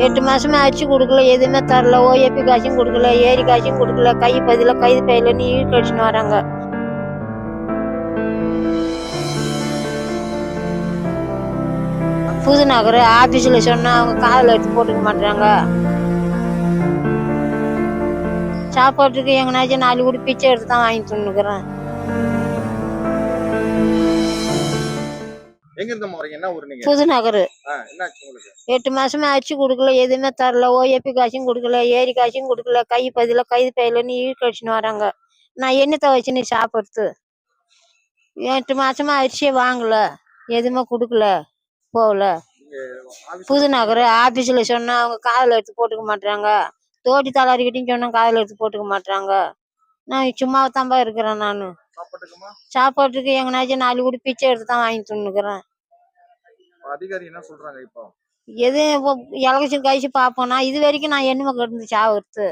8 மாசமா அரிசி கொடுக்கல, எதுவுமே தரல. ஓஏபி காசும் கொடுக்கல, ஏரி காசும் கொடுக்கல. கை பதில கைது பையில நீ கழிச்சுன்னு வராங்க. புதுநகர் ஆபீஸ்ல சொன்னா அவங்க காதில் எடுத்து போட்டுக்க மாட்டாங்க. சாப்பாட்டுக்கு எங்கனாச்சும் 4 கூட பிச்சை எடுத்து தான் வாங்கி தின்னுக்கிறேன். புதுநகர். 8 மாசமா அரிசி கொடுக்கல, எதுவுமே தரல. ஓஏபி காசும் கொடுக்கல, ஏரி காசும் கொடுக்கல. கை பதில கைது பையில நீ கழிச்சுன்னு வராங்க. நான் என்னத்தை வச்சு நீ சாப்பிடுறது? 8 மாசமா அரிசியை வாங்கல, எதுவுமே கொடுக்கல, போகல. புதுநகர் ஆபீஸ்ல சொன்னா அவங்க காதில் எடுத்து போட்டுக்க மாட்டாங்க. தோட்டி தலாரிக்கிட்டையும் சொன்னா காதில் எடுத்து போட்டுக்க மாட்டாங்க. நான் சும்மா தான்பா இருக்கிறேன். நான் சாப்பாட்டுக்கு எங்கனாச்சும் 4 கூட பிச்சை எடுத்து தான் வாங்கி தின்னுக்கிறேன். எதுவும் எலெக்ஷன் கழிச்சு பார்ப்போம்னா இது வரைக்கும் நான் என்னமோ கிடந்து சாவுறது.